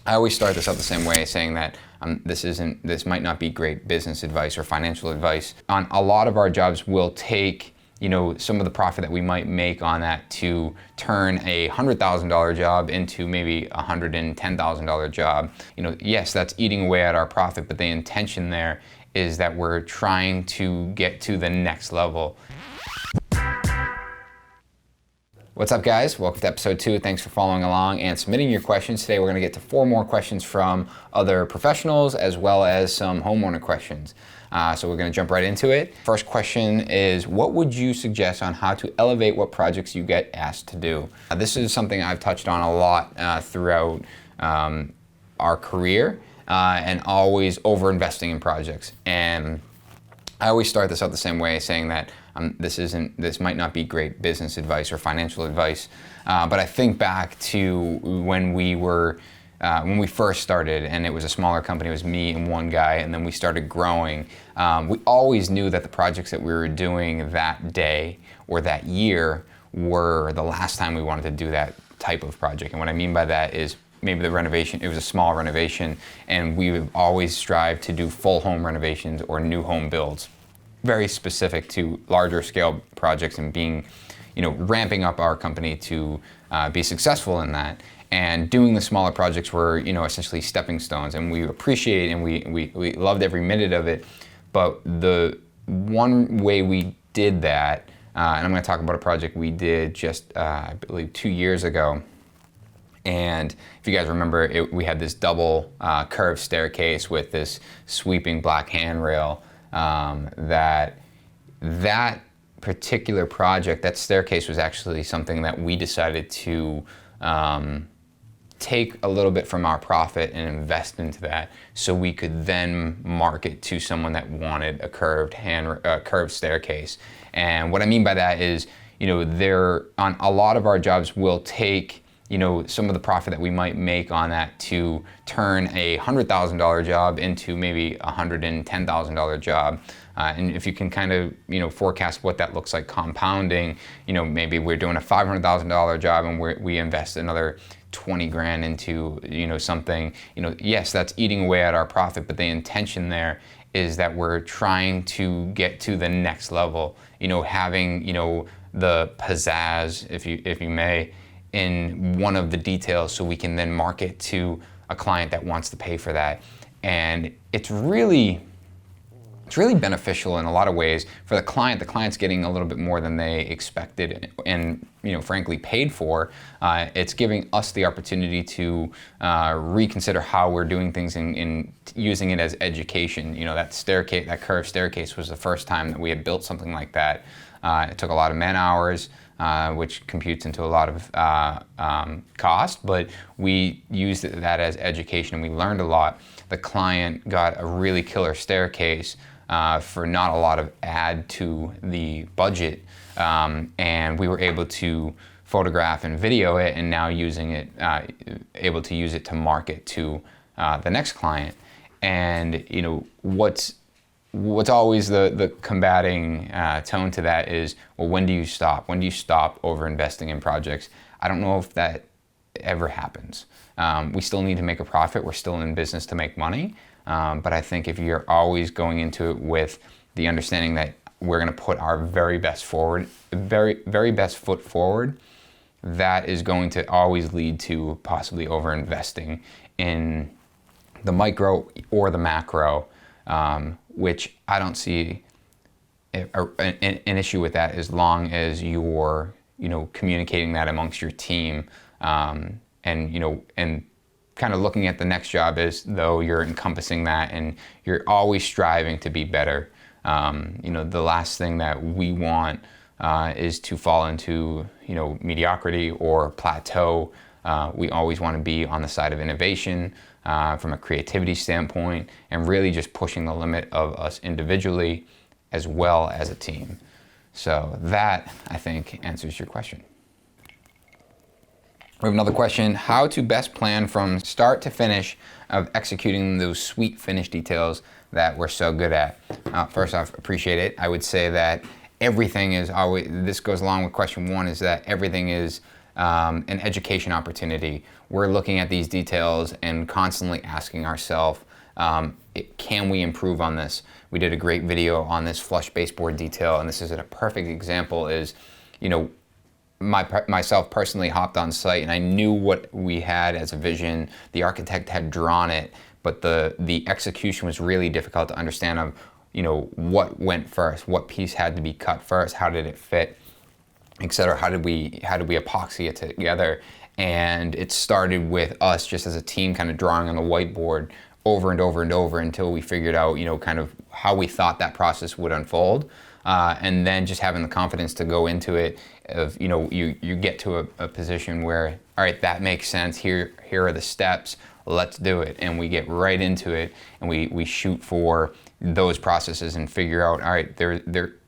I always start this out the same way, saying that this might not be great business advice or financial advice. On a lot of our jobs, we'll take some of the profit that we might make on that to turn a $100,000 job into maybe a $110,000 job. Yes, that's eating away at our profit, but the intention there is that we're trying to get to the next level. What's up, guys? Welcome to episode 2. Thanks for following along and submitting your questions. Today we're going to get to 4 more questions from other professionals as well as some homeowner questions. So we're going to jump right into it. First question is, what would you suggest on how to elevate what projects you get asked to do? This is something I've touched on a lot throughout our career and always over-investing in projects. And I always start this out the same way, saying that this might not be great business advice or financial advice, but I think back to when we first started, and it was a smaller company. It was me and one guy, and then we started growing. We always knew that the projects that we were doing that day or that year were the last time we wanted to do that type of project. And what I mean by that is maybe the renovation, it was a small renovation, and we've always strived to do full home renovations or new home builds, very specific to larger scale projects and being, ramping up our company to be successful in that. And doing the smaller projects were, essentially stepping stones, and we appreciate and we loved every minute of it. But the one way we did that, and I'm going to talk about a project we did just, I believe, 2 years ago. And if you guys remember, we had this double curved staircase with this sweeping black handrail. That particular project, that staircase, was actually something that we decided to take a little bit from our profit and invest into that, so we could then market to someone that wanted a curved staircase. And what I mean by that is, there on a lot of our jobs, we'll take some of the profit that we might make on that to turn a $100,000 job into maybe a $110,000 job. And if you can kind of, forecast what that looks like compounding, maybe we're doing a $500,000 job and we invest another 20 grand into, something, yes, that's eating away at our profit, but the intention there is that we're trying to get to the next level, having, the pizzazz, if you may, in one of the details, so we can then market to a client that wants to pay for that. And it's really beneficial in a lot of ways for the client. The client's getting a little bit more than they expected and frankly paid for. It's giving us the opportunity to reconsider how we're doing things and using it as education. That curved staircase was the first time that we had built something like that. It took a lot of man hours, which computes into a lot of cost, but we used that as education and we learned a lot. The client got a really killer staircase for not a lot of add to the budget, and we were able to photograph and video it, and now able to use it to market to the next client. And what's always the combating tone to that is, well, when do you stop? When do you stop over investing in projects? I don't know if that ever happens. We still need to make a profit. We're still in business to make money. But I think if you're always going into it with the understanding that we're going to put our very best foot forward, that is going to always lead to possibly over investing in the micro or the macro. Which I don't see an issue with that, as long as you're, communicating that amongst your team, and kind of looking at the next job as though you're encompassing that and you're always striving to be better. The last thing that we want is to fall into, mediocrity or plateau. We always want to be on the side of innovation, from a creativity standpoint, and really just pushing the limit of us individually as well as a team. So that, I think, answers your question. We have another question: how to best plan from start to finish of executing those sweet finish details that we're so good at. First off, appreciate it. I would say that everything is always, this goes along with question 1, is that everything is an education opportunity. we're looking at these details and constantly asking ourselves, can we improve on this? We did a great video on this flush baseboard detail, and this is a perfect example. Is, myself personally hopped on site and I knew what we had as a vision. The architect had drawn it, but the execution was really difficult to understand of, what went first, what piece had to be cut first, how did it fit, etc. How did we epoxy it together? And it started with us just as a team kind of drawing on the whiteboard over and over and over until we figured out, kind of how we thought that process would unfold. And then just having the confidence to go into it of, you get to a position where, all right, that makes sense. Here are the steps. Let's do it. And we get right into it, and we shoot for those processes and figure out, all right,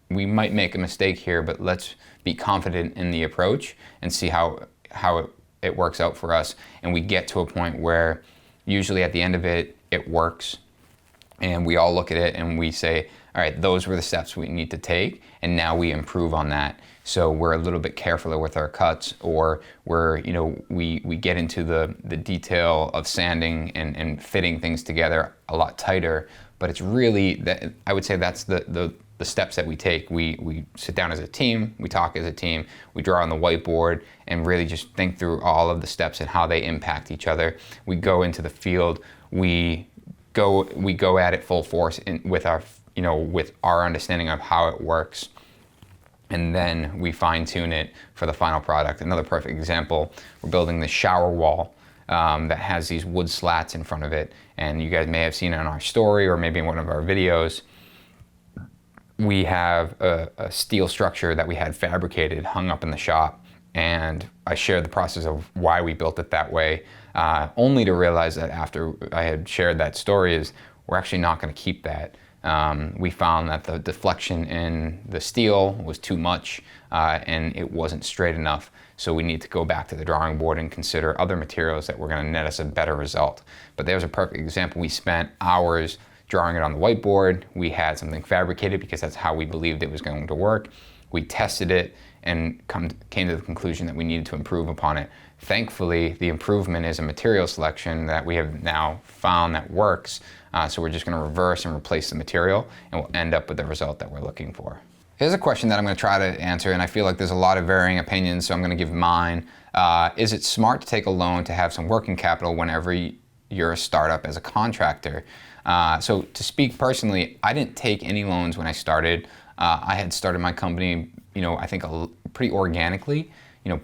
we might make a mistake here, but let's be confident in the approach and see how it works out for us. And we get to a point where usually at the end of it works. And we all look at it and we say, all right, those were the steps we need to take, and now we improve on that. So we're a little bit carefuler with our cuts, or we get into the detail of sanding and fitting things together a lot tighter. But it's really that, I would say that's the steps that we take. We sit down as a team, we talk as a team, we draw on the whiteboard and really just think through all of the steps and how they impact each other. We go into the field, we go at it full force with our understanding of how it works, and then we fine tune it for the final product. Another perfect example, we're building the shower wall that has these wood slats in front of it, and you guys may have seen it on our story or maybe in one of our videos. We have a steel structure that we had fabricated, hung up in the shop, and I shared the process of why we built it that way, only to realize that after I had shared that story is we're actually not going to keep that. We found that the deflection in the steel was too much, and it wasn't straight enough. So we need to go back to the drawing board and consider other materials that were going to net us a better result. But there's a perfect example. We spent hours drawing it on the whiteboard. We had something fabricated because that's how we believed it was going to work. We tested it and came to the conclusion that we needed to improve upon it. Thankfully, the improvement is a material selection that we have now found that works. So we're just going to reverse and replace the material, and we'll end up with the result that we're looking for. Here's a question that I'm going to try to answer, and I feel like there's a lot of varying opinions, so I'm going to give mine. Is it smart to take a loan to have some working capital whenever you're a startup as a contractor? So to speak personally, I didn't take any loans when I started. I had started my company, I think pretty organically.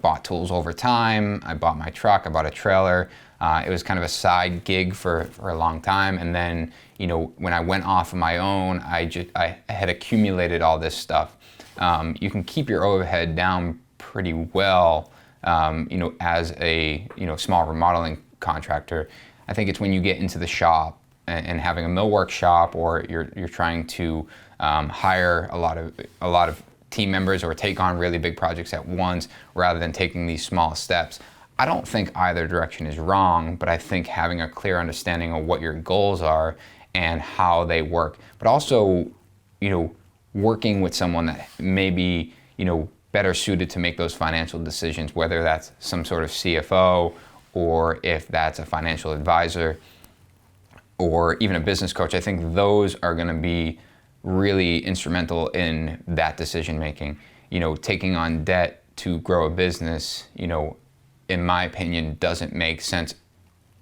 Bought tools over time. I bought my truck. I bought a trailer. It was kind of a side gig for a long time. And then, when I went off on my own, I had accumulated all this stuff. You can keep your overhead down pretty well, as a small remodeling contractor. I think it's when you get into the shop and having a millwork shop, or you're trying to hire a lot of team members or take on really big projects at once rather than taking these small steps. I don't think either direction is wrong, but I think having a clear understanding of what your goals are and how they work, but also, working with someone that may be, better suited to make those financial decisions, whether that's some sort of CFO or if that's a financial advisor or even a business coach. I think those are going to be really instrumental in that decision making. Taking on debt to grow a business, in my opinion, doesn't make sense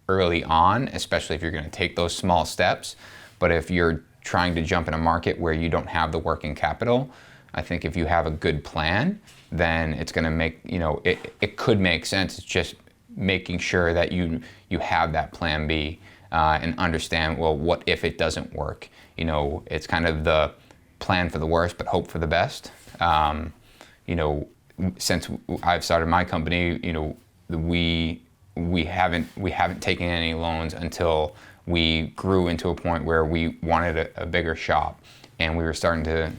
early on, especially if you're going to take those small steps. But if you're trying to jump in a market where you don't have the working capital, I think if you have a good plan, then it's going to make, it could make sense. It's just making sure that you have that plan B and understand, well, what if it doesn't work? It's kind of the plan for the worst, but hope for the best. Since I've started my company, we haven't taken any loans until we grew into a point where we wanted a bigger shop, and we were starting to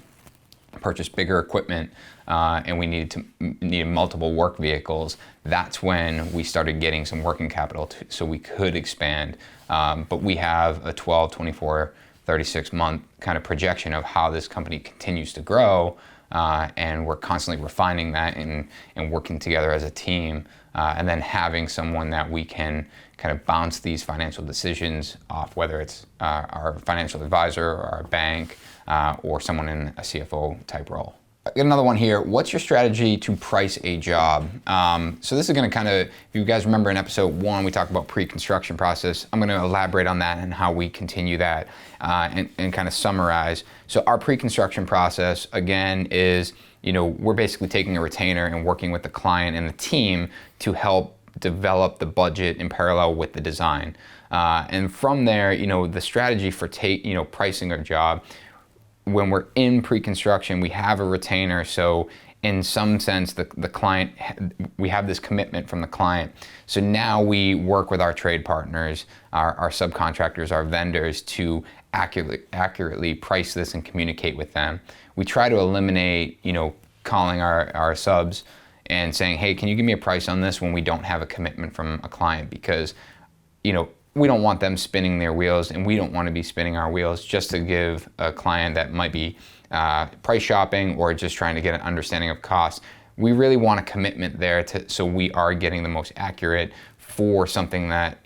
purchase bigger equipment, and we needed multiple work vehicles. That's when we started getting some working capital so we could expand. But we have a 12, 24, 36 month kind of projection of how this company continues to grow. and we're constantly refining that and working together as a team, and then having someone that we can kind of bounce these financial decisions off, whether it's our financial advisor or our bank, or someone in a CFO type role. I got another one here. What's your strategy to price a job? So this is going to kind of, if you guys remember in episode 1, we talked about pre-construction process. I'm going to elaborate on that and how we continue that, and kind of summarize. So our pre-construction process, again, is, we're basically taking a retainer and working with the client and the team to help develop the budget in parallel with the design. And from there, the strategy for pricing a job, when we're in pre-construction, we have a retainer. So in some sense, the client, we have this commitment from the client. So now we work with our trade partners, our subcontractors, our vendors to accurately price this and communicate with them. We try to eliminate, calling our subs and saying, hey, can you give me a price on this, when we don't have a commitment from a client, because, we don't want them spinning their wheels, and we don't want to be spinning our wheels just to give a client that might be price shopping or just trying to get an understanding of cost. We really want a commitment there so we are getting the most accurate for something that,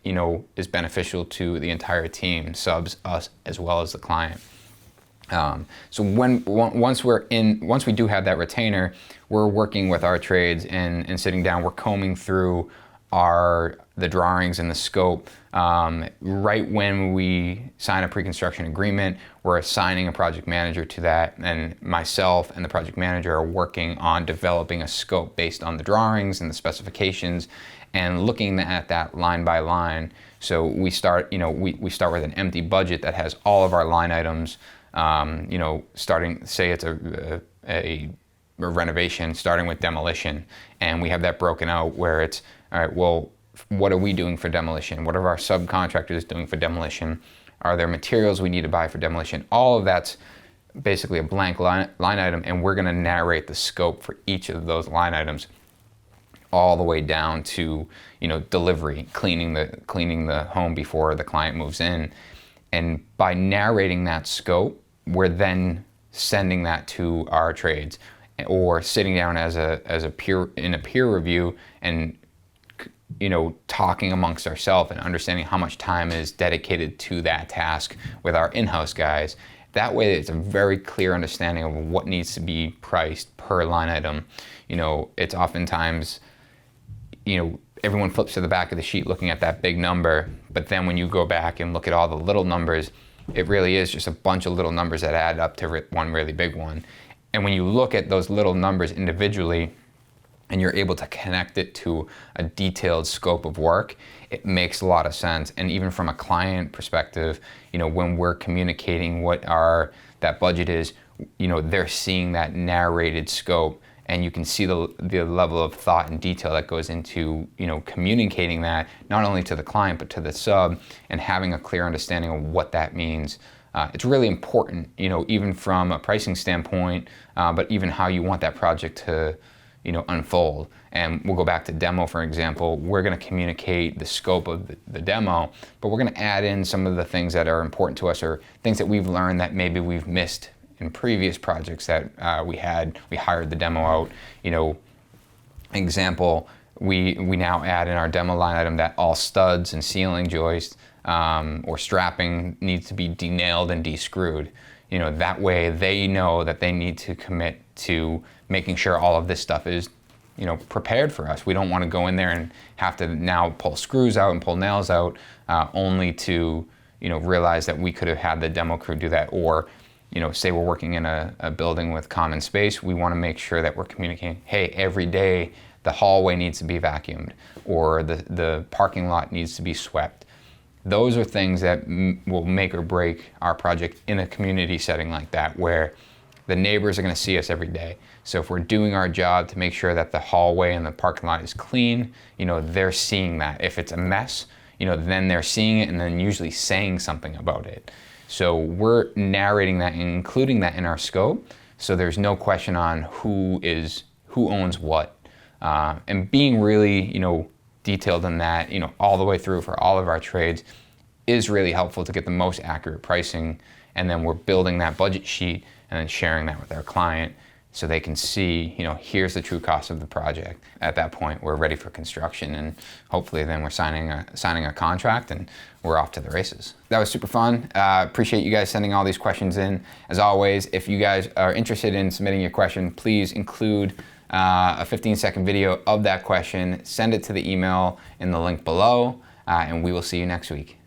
is beneficial to the entire team, subs, us, as well as the client. So once we do have that retainer, we're working with our trades and sitting down, we're combing through the drawings and the scope. Right when we sign a pre-construction agreement, we're assigning a project manager to that, and myself and the project manager are working on developing a scope based on the drawings and the specifications, and looking at that line by line. So we start, we start with an empty budget that has all of our line items. Starting, say it's a renovation, starting with demolition, and we have that broken out where it's, all right, well, what are we doing for demolition? What are our subcontractors doing for demolition? Are there materials we need to buy for demolition? All of that's basically a blank line item, and we're going to narrate the scope for each of those line items, all the way down to, delivery, cleaning the home before the client moves in. And by narrating that scope, we're then sending that to our trades, or sitting down in a peer review and talking amongst ourselves and understanding how much time is dedicated to that task with our in-house guys. That way it's a very clear understanding of what needs to be priced per line item. It's oftentimes, everyone flips to the back of the sheet looking at that big number, but then when you go back and look at all the little numbers, it really is just a bunch of little numbers that add up to one really big one. And when you look at those little numbers individually, and you're able to connect it to a detailed scope of work, it makes a lot of sense. And even from a client perspective, when we're communicating what that budget is, they're seeing that narrated scope, and you can see the level of thought and detail that goes into, communicating that not only to the client but to the sub, and having a clear understanding of what that means. It's really important, even from a pricing standpoint, but even how you want that project to, unfold. And we'll go back to demo, for example. We're going to communicate the scope of the demo, but we're going to add in some of the things that are important to us, or things that we've learned that maybe we've missed in previous projects that we hired the demo out. Example, we now add in our demo line item that all studs and ceiling joists or strapping needs to be denailed and descrewed. That way they know that they need to commit to making sure all of this stuff is, prepared for us. We don't want to go in there and have to now pull screws out and pull nails out, only to, realize that we could have had the demo crew do that. Or, say we're working in a building with common space, we want to make sure that we're communicating, hey, every day the hallway needs to be vacuumed, or the parking lot needs to be swept. Those are things that will make or break our project in a community setting like that, where the neighbors are going to see us every day. So if we're doing our job to make sure that the hallway and the parking lot is clean, they're seeing that. If it's a mess, then they're seeing it and then usually saying something about it. So we're narrating that and including that in our scope, so there's no question on who owns what, and being really, detailed in that, all the way through for all of our trades is really helpful to get the most accurate pricing. And then we're building that budget sheet and then sharing that with our client, so they can see, here's the true cost of the project. At that point, we're ready for construction, and hopefully then we're signing a contract and we're off to the races. That was super fun. Appreciate you guys sending all these questions in. As always, if you guys are interested in submitting your question, please include a 15-second video of that question. Send it to the email in the link below, and we will see you next week.